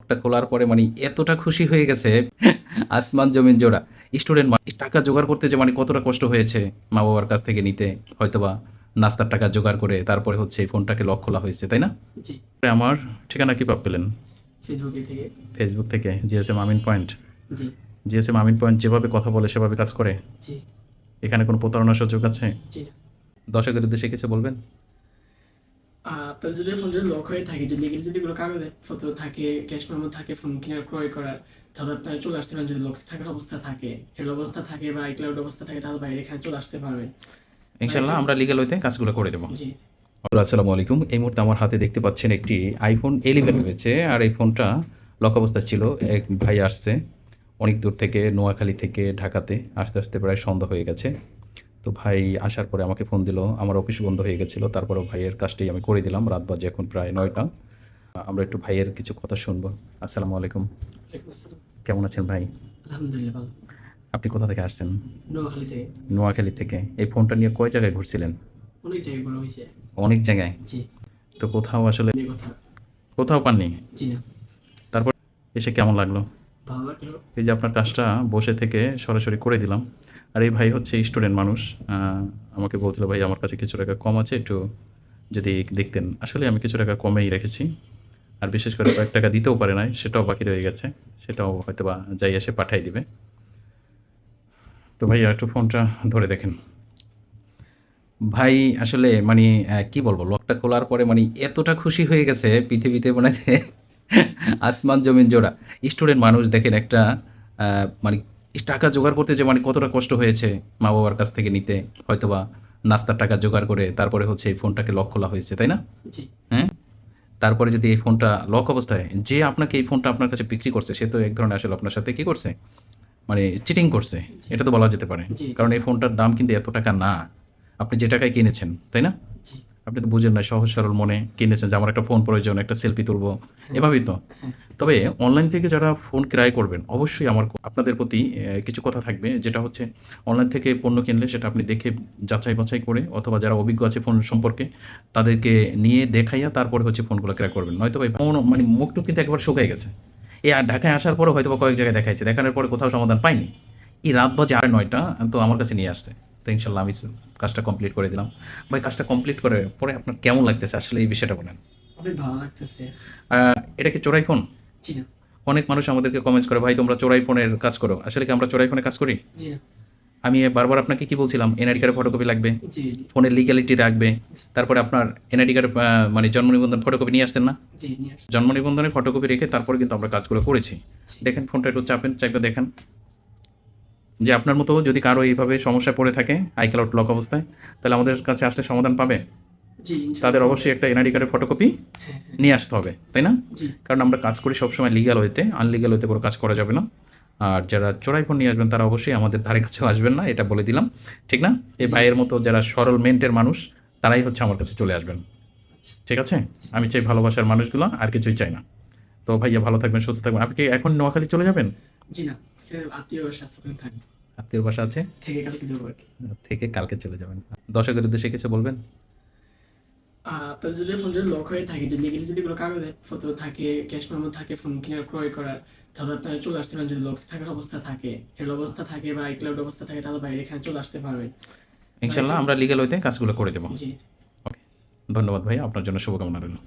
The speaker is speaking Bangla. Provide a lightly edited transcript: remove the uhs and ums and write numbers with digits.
লকটা খোলার পরে মানে এতটা খুশি হয়ে গেছে আসমান জমিন জোড়া। স্টুডেন্ট টাকা জোগাড় করতে যে মানে কতটা কষ্ট হয়েছে মা বাবার কাছ থেকে নিতে, হয়তোবা নাস্তার টাকা জোগাড় করে তারপরে হচ্ছে এই ফোনটাকে লক খোলা হয়েছে, তাই না? জি। আমার ঠিকানা কি পেলেন? ফেসবুকে থেকে। ফেসবুক থেকে। জিএসএম আমিন পয়েন্ট। জি। জিএসএম আমিন পয়েন্ট যেভাবে কথা বলে সেভাবে কাজ করে। জি। এখানে কোনো প্রতারণার সুযোগ আছে? জি না। দর্শকের উদ্দেশ্যে কিছু বলবেন? আপনার যদি ফোন যদি লক হয়ে থাকে, যদি লিগেল যদি কোনো কাগজপত্র থাকে, ক্যাশ মেমো থাকে ফোন কেনার ক্রয় করার, তাহলে আপনারা চলে আসতে পারেন। যদি লক থাকার অবস্থা থাকে, হেল অবস্থা থাকে বা আইক্লাউড অবস্থা থাকে, তাহলে বাইরে এখানে চলে আসতে পারবেন। ইনশাল্লাহ আমরা লিগ্যাল হইতে কাজগুলো করে দেবো। জি। আসসালামু আলাইকুম। এই মুহূর্তে আমার হাতে দেখতে পাচ্ছেন একটি আইফোন 11 রয়েছে, আর এই ফোনটা লক অবস্থায় ছিল। এক ভাই আসছে অনেক দূর থেকে, নোয়াখালী থেকে ঢাকাতে আসতে আসতে প্রায় সন্ধ্যা হয়ে গেছে। তো ভাই আসার পরে আমাকে ফোন দিল, আমার অফিস বন্ধ হয়ে গেছিলো, তারপরেও ভাইয়ের কাজটাই আমি করে দিলাম। রাত বাজে এখন প্রায় 9টা। আমরা একটু ভাইয়ের কিছু কথা শুনবো। আসসালামু আলাইকুম। ওয়ালাইকুম আসসালাম। কেমন আছেন ভাই? আলহামদুলিল্লাহ ভালো। আপনি কোথা থেকে আসছেন? নোয়াখালী থেকে। নোয়াখালী থেকে। এই ফোনটা নিয়ে কয় জায়গায় ঘুরছিলেন? অনেক জায়গায় বড় হয়েছে। অনেক জায়গায়। জি। তো কোথাও আসলে এই কথা। কোথাও পাননি? জি না। তারপর এসে কেমন লাগলো? ভালো লাগলো। এই যে আপনার কাজটা বসে থেকে সরাসরি করে দিলাম। আর এই ভাই হচ্ছে স্টুডেন্ট মানুষ। আমাকে বলছিল, ভাই আমার কাছে কিছু টাকা কম আছে, একটু যদি দেখতেন। আসলে আমি কিছু টাকা কমেই রেখেছি। আর বিশেষ করে কয়েক টাকা দিতেও পারে নাই, সেটাও বাকি রয়ে গেছে। সেটাও হয়তোবা যাই এসে পাঠাই দিবে। তো ভাই একটু ফোনটা ধরে দেখেন। ভাই আসলে মানে কি বলবো, লকটা খোলার পরে মানে এতটা খুশি হয়ে গেছে পৃথিবীতে, মনে হচ্ছে আসমান জমিন জোড়া। স্টুডেন্ট মানুষ দেখেন একটা মানে টাকা জোগাড় করতে যে মানে কতটা কষ্ট হয়েছে মা বাবার কাছ থেকে নিতে, হয়তোবা নাস্তার টাকা জোগাড় করে তারপরে হচ্ছে এই ফোনটাকে লক খোলা হয়েছে, তাই না? জি। হ্যাঁ। তারপরে যদি এই ফোনটা লক অবস্থায়, যে আপনাকে এই ফোনটা আপনার কাছে বিক্রি করছে, সে তো এক ধরনের আসলে আপনার সাথে কি করছে, মানে চিটিং করছে। এটা তো বলা যেতে পারে। জি। কারণ এই ফোনটার দাম কিন্তু এত টাকা না, আপনি যে টাকায় কিনেছেন, তাই না? জি। আপনি তো বুঝেন না, সহজ সরল মনে কিনেছেন যে আমার একটা ফোন প্রয়োজন, একটা সেলফি তুলবো, এভাবেই তো। হ্যাঁ। তবে অনলাইন থেকে যারা ফোন ক্রয় করবেন, অবশ্যই আমার আপনাদের প্রতি কিছু কথা থাকবে, যেটা হচ্ছে অনলাইন থেকে পণ্য কিনলে সেটা আপনি দেখে যাচাই বাছাই করে, অথবা যারা অভিজ্ঞ আছে ফোন সম্পর্কে তাদেরকে নিয়ে দেখাইয়া তারপরে হচ্ছে ফোনগুলো ক্রয় করবেন। নয়তো ভাই ফোন মানে মুখটুক কিন্তু একবার শুকাই গেছে। এই আর ঢাকায় আসার পরে হয়তো বা কয়েক জায়গায় দেখাইছে, দেখানোর পরে কোথাও সমাধান পাইনি। এই রাত বাজে 9:30, তো আমার কাছে নিয়ে আসছে। তো ইনশাল্লাহ আমি কাজটা কমপ্লিট করে দিলাম। ভাই কাজটা কমপ্লিট করে পরে আপনার কেমন লাগতেছে আসলে, এই বিষয়টা বলেন। অনেক ভালো লাগতেছে। এটা কি চোরাই ফোন? জি না। অনেক মানুষ আমাদেরকে কমেন্টস করে, ভাই তোমরা চোরাই ফোনের কাজ করো। আসলে কি আমরা চোরাই ফোনে কাজ করি? জি না। আমি বারবার আপনাকে কি বলছিলাম, এনআইডি কার্ডের ফটোকপি লাগবে, জি। ফোনের লিগ্যালিটি রাখবে, তারপরে আপনার এনআইডি কার্ড মানে জন্ম নিবন্ধন ফটোকপি নিয়ে আসতেন না? জি নিয়ে আসছি। জন্ম নিবন্ধনের ফটোকপি রেখে তারপরে কিন্তু আমরা কাজগুলো করেছি। দেখেন ফোনটা একটু চাপেন, চাপে দেখেন যে আপনার মতো যদি কারো এইভাবে সমস্যায় পড়ে থাকে আইক্লাউড লক অবস্থায়, তাহলে আমাদের কাছে আসলে সমাধান পাবে। জি ইনশাআল্লাহ। তাদের অবশ্যই একটা এনআইডি কার্ডের ফটোকপি হ্যাঁ। নিয়ে আসতে হবে, তাই না? জি। কারণ আমরা কাজ করি সবসময় লিগ্যাল হইতে, আনলিগ্যাল হইতে কোনো কাজ করা যাবে না। আর যারা চোরাই ফোন নিয়ে আসবেন তারা অবশ্যই আমাদের ধারে কাছেও আসবেন না, এটা বলে দিলাম, ঠিক না? এই ভাইয়ের মতো যারা সরল মেন্টের মানুষ, তারাই হচ্ছে আমার কাছে চলে আসবেন, ঠিক আছে? আমি চাই ভালোবাসার মানুষগুলো, আর কিছুই চাই না। তো ভাইয়া ভালো থাকবেন, সুস্থ থাকবেন। আপনি কি এখন নোয়াখালী চলে যাবেন? জি না। আত্মীয় বাসা আছে, ওখানে থাকবে। আত্মীয় বাসা আছে, থেকে কালকে যাবো আর কি। থেকে কালকে চলে যাবেন। দর্শকের উদ্দেশ্যে কিছু বলবেন? আপনার যদি ফোন যদি লক হয়ে থাকে, যদি লিগেল যদি কোনো কাগজপত্র থাকে, ক্যাশ মেমো থাকে ফোন কেনার ক্রয় করার, তাহলে আপনারা চলে আসতে পারেন। যদি লক থাকার অবস্থা থাকে, হেল অবস্থা থাকে বা আইক্লাউড অবস্থা থাকে, তাহলে বাইরে এখানে চলে আসতে পারবেন। ইনশাল্লাহ আমরা লিগ্যাল হইতে কাজগুলো করে দেবো। জি। ওকে, ধন্যবাদ ভাই, আপনার জন্য শুভকামনা রইল।